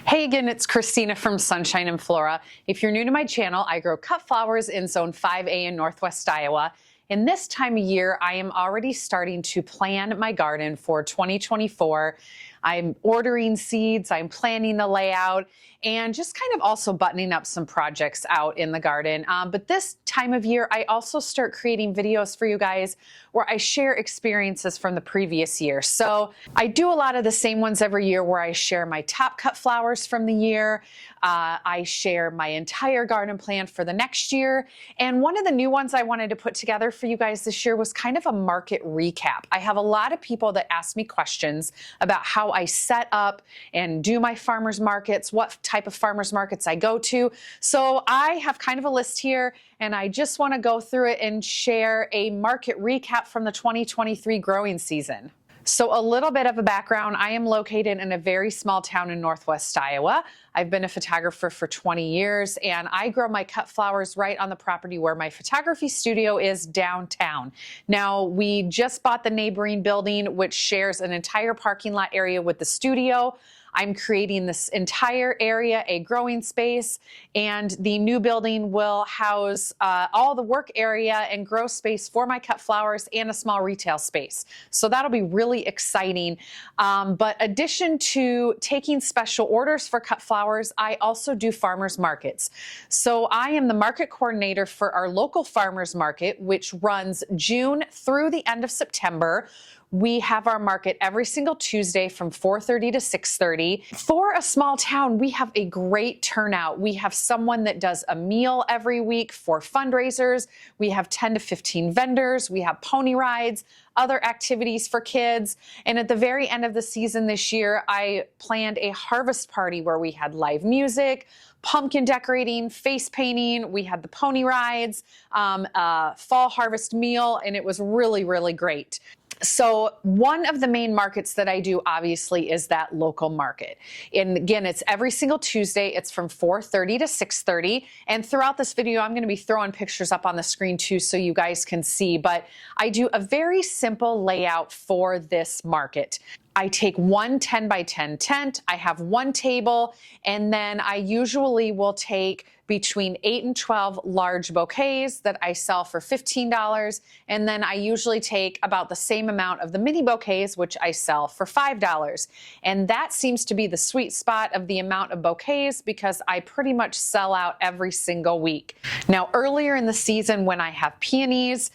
Hey again, it's Christina from Sunshine and Flora. If you're new to my channel, I grow cut flowers in Zone 5A in Northwest Iowa. In this time of year, I am already starting to plan my garden for 2024. I'm ordering seeds, I'm planning the layout, and just kind of also buttoning up some projects out in the garden. But this time of year, I also start creating videos for you guys where I share experiences from the previous year. So I do a lot of the same ones every year where I share my top cut flowers from the year. I share my entire garden plan for the next year. And one of the new ones I wanted to put together for you guys this year was kind of a market recap. I have a lot of people that ask me questions about how I set up and do my farmers markets, what type of farmers markets I go to. So I have kind of a list here, and I just want to go through it and share a market recap from the 2023 growing season. So a little bit of a background, I am located in a very small town in Northwest Iowa. I've been a photographer for 20 years, and I grow my cut flowers right on the property where my photography studio is downtown. Now, we just bought the neighboring building, which shares an entire parking lot area with the studio. I'm creating this entire area a growing space, and the new building will house all the work area and grow space for my cut flowers and a small retail space. So that'll be really exciting. But addition to taking special orders for cut flowers, I also do farmers markets. So I am the market coordinator for our local farmers market, which runs June through the end of September. We have our market every single Tuesday from 4:30 to 6:30. For a small town, we have a great turnout. We have someone that does a meal every week for fundraisers. We have 10 to 15 vendors. We have pony rides, other activities for kids. And at the very end of the season this year, I planned a harvest party where we had live music, pumpkin decorating, face painting. We had the pony rides, fall harvest meal, and it was really, really great. So one of the main markets that I do, obviously, is that local market. And again, it's every single Tuesday. It's from 4:30 to 6:30. And throughout this video, I'm going to be throwing pictures up on the screen too so you guys can see. But I do a very simple layout for this market. I take one 10 by 10 tent, I have one table, and then I usually will take between 8 and 12 large bouquets that I sell for $15, and then I usually take about the same amount of the mini bouquets, which I sell for $5. And that seems to be the sweet spot of the amount of bouquets because I pretty much sell out every single week. Now, earlier in the season when I have peonies,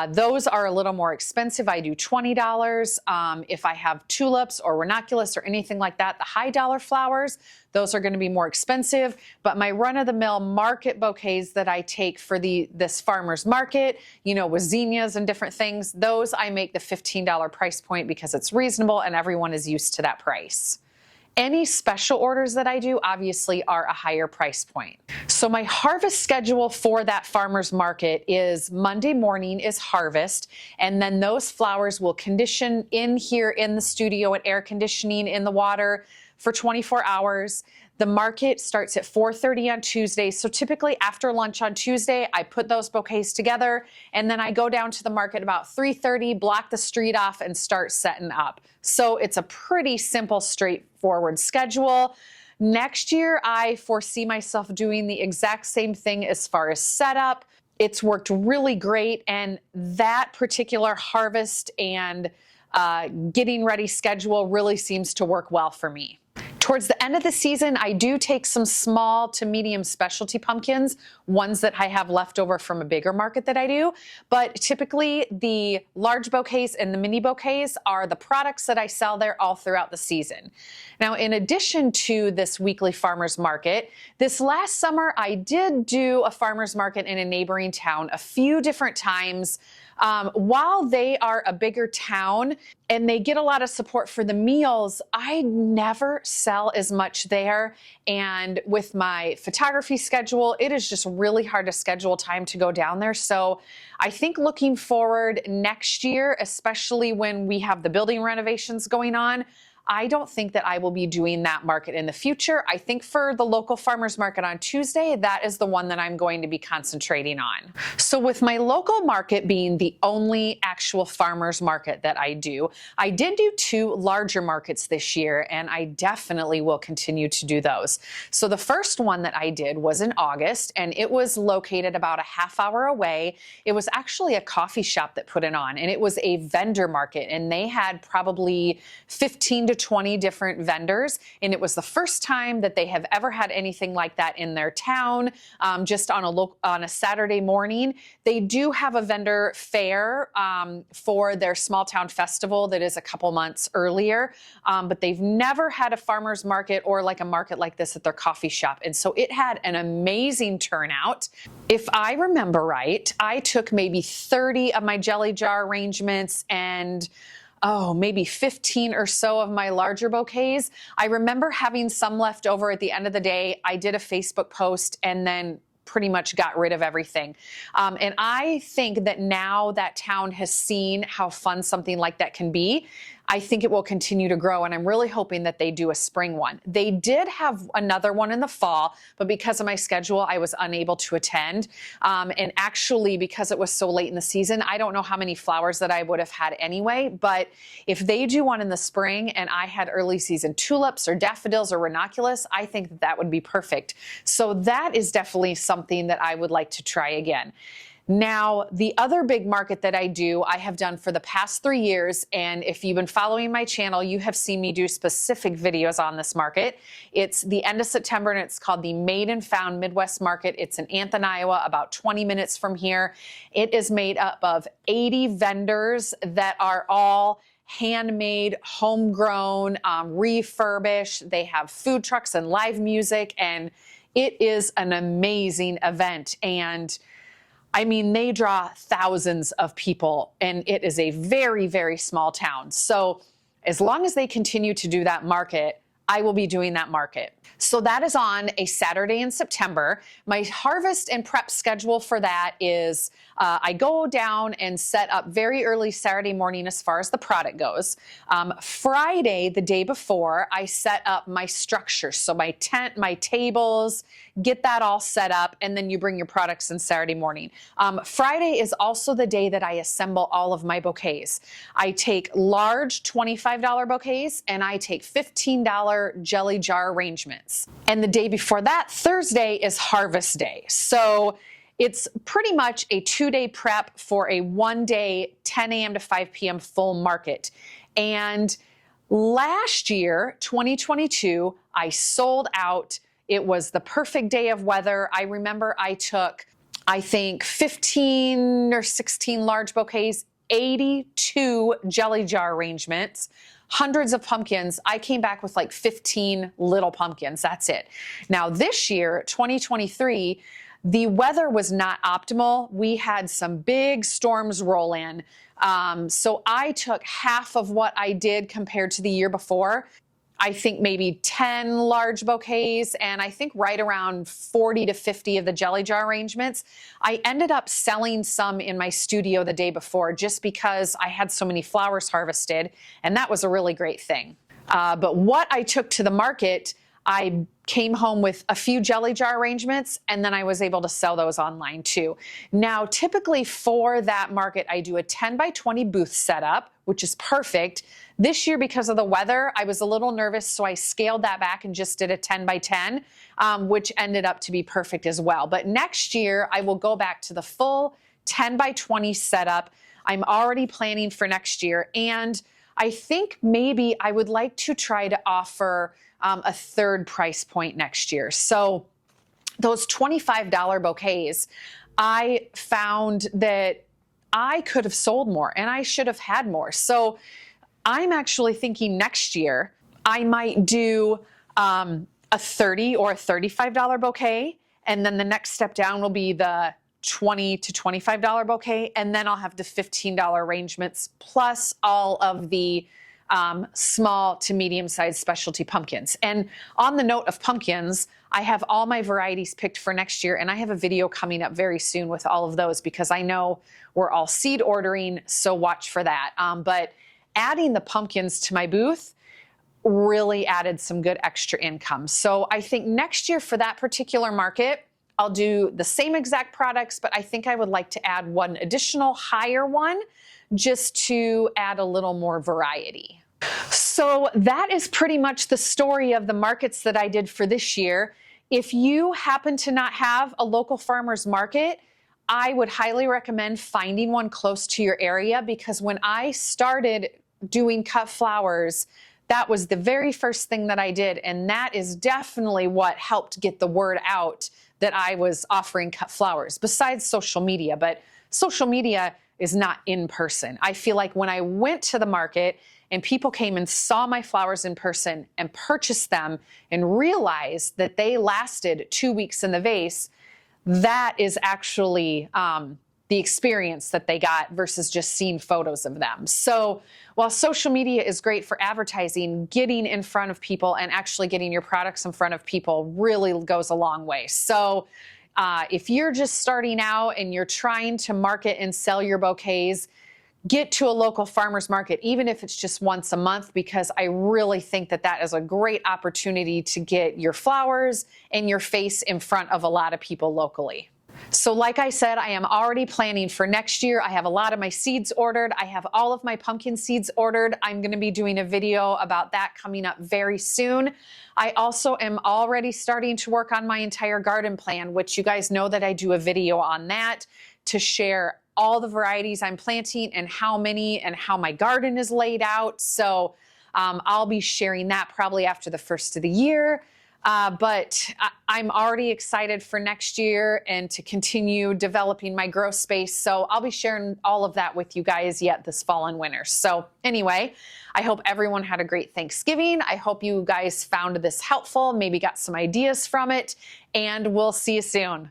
those are a little more expensive. I do $20. If I have tulips or ranunculus or anything like that, the high dollar flowers, those are going to be more expensive. But my run-of-the-mill market bouquets that I take for this farmer's market, you know, with zinnias and different things, those I make the $15 price point because it's reasonable and everyone is used to that price. Any special orders that I do obviously are a higher price point. So my harvest schedule for that farmer's market is Monday morning is harvest, and then those flowers will condition in here in the studio at air conditioning in the water for 24 hours. The market starts at 4:30 on Tuesday. So typically after lunch on Tuesday, I put those bouquets together, and then I go down to the market about 3:30, block the street off, and start setting up. So it's a pretty simple, straightforward schedule. Next year, I foresee myself doing the exact same thing as far as setup. It's worked really great, and that particular harvest and getting ready schedule really seems to work well for me. Towards the end of the season, I do take some small to medium specialty pumpkins, ones that I have left over from a bigger market that I do. But typically, the large bouquets and the mini bouquets are the products that I sell there all throughout the season. Now, in addition to this weekly farmers market, this last summer, I did do a farmers market in a neighboring town a few different times. While they are a bigger town and they get a lot of support for the meals, I never sell as much there. And with my photography schedule, it is just really hard to schedule time to go down there. So I think looking forward next year, especially when we have the building renovations going on, I don't think that I will be doing that market in the future. I think for the local farmers market on Tuesday, that is the one that I'm going to be concentrating on. So with my local market being the only actual farmers market that I do, I did do 2 larger markets this year, and I definitely will continue to do those. So the first one that I did was in August, and it was located about a half hour away. It was actually a coffee shop that put it on, and it was a vendor market, and they had probably 15 to 20 different vendors, and it was the first time that they have ever had anything like that in their town, just on a Saturday morning. They do have a vendor fair for their small town festival that is a couple months earlier, but they've never had a farmer's market or like a market like this at their coffee shop, and so it had an amazing turnout. If I remember right, I took maybe 30 of my jelly jar arrangements and maybe 15 or so of my larger bouquets. I remember having some left over at the end of the day. I did a Facebook post and then pretty much got rid of everything. And I think that now that town has seen how fun something like that can be, I think it will continue to grow, and I'm really hoping that they do a spring one. They did have another one in the fall, but because of my schedule, I was unable to attend. And actually, because it was so late in the season, I don't know how many flowers that I would have had anyway, but if they do one in the spring and I had early season tulips or daffodils or ranunculus, I think that that would be perfect. So that is definitely something that I would like to try again. Now, the other big market that I do, I have done for the past 3 years, and if you've been following my channel, you have seen me do specific videos on this market. It's the end of September, and it's called the Made and Found Midwest Market. It's in Anthon, Iowa, about 20 minutes from here. It is made up of 80 vendors that are all handmade, homegrown, refurbished. They have food trucks and live music, and it is an amazing event. And I mean, they draw thousands of people, and it is a very, very small town. So as long as they continue to do that market, I will be doing that market. So that is on a Saturday in September. My harvest and prep schedule for that is I go down and set up very early Saturday morning as far as the product goes. Friday, the day before, I set up my structure. So my tent, my tables, get that all set up, and then you bring your products in Saturday morning. Friday is also the day that I assemble all of my bouquets. I take large $25 bouquets and I take $15 jelly jar arrangements. And the day before that, Thursday, is harvest day. So it's pretty much a 2-day prep for a 1-day 10 a.m. to 5 p.m. full market. And last year, 2022, I sold out. It was the perfect day of weather. I remember I took, I think, 15 or 16 large bouquets, 82 jelly jar arrangements, hundreds of pumpkins. I came back with like 15 little pumpkins. That's it. Now this year, 2023, the weather was not optimal. We had some big storms roll in. So I took half of what I did compared to the year before. I think maybe 10 large bouquets, and I think right around 40 to 50 of the jelly jar arrangements. I ended up selling some in my studio the day before just because I had so many flowers harvested, and that was a really great thing. But what I took to the market, I came home with a few jelly jar arrangements, and then I was able to sell those online too. Now, typically for that market, I do a 10 by 20 booth setup, which is perfect. This year, because of the weather, I was a little nervous, so I scaled that back and just did a 10 by 10, which ended up to be perfect as well. But next year, I will go back to the full 10 by 20 setup. I'm already planning for next year, and I think maybe I would like to try to offer a third price point next year. So those $25 bouquets, I found that I could have sold more and I should have had more. So I'm actually thinking next year I might do a $30 or a $35 bouquet, and then the next step down will be the $20 to $25 bouquet, and then I'll have the $15 arrangements plus all of the small to medium-sized specialty pumpkins. And on the note of pumpkins, I have all my varieties picked for next year, and I have a video coming up very soon with all of those because I know we're all seed ordering, so watch for that. But adding the pumpkins to my booth really added some good extra income. So I think next year for that particular market, I'll do the same exact products, but I think I would like to add one additional higher one just to add a little more variety. So that is pretty much the story of the markets that I did for this year. If you happen to not have a local farmer's market, I would highly recommend finding one close to your area, because when I started doing cut flowers, that was the very first thing that I did, and that is definitely what helped get the word out that I was offering cut flowers, besides social media. But social media is not in person. I feel like when I went to the market and people came and saw my flowers in person and purchased them and realized that they lasted 2 weeks in the vase, that is actually the experience that they got versus just seeing photos of them. So while social media is great for advertising, getting in front of people and actually getting your products in front of people really goes a long way. So if you're just starting out and you're trying to market and sell your bouquets, get to a local farmer's market, even if it's just once a month, because I really think that that is a great opportunity to get your flowers and your face in front of a lot of people locally. So like I said, I am already planning for next year. I have a lot of my seeds ordered. I have all of my pumpkin seeds ordered. I'm going to be doing a video about that coming up very soon. I also am already starting to work on my entire garden plan, which you guys know that I do a video on that to share all the varieties I'm planting and how many and how my garden is laid out. So I'll be sharing that probably after the first of the year. But I'm already excited for next year and to continue developing my grow space. So I'll be sharing all of that with you guys yet this fall and winter. So anyway, I hope everyone had a great Thanksgiving. I hope you guys found this helpful, maybe got some ideas from it, and we'll see you soon.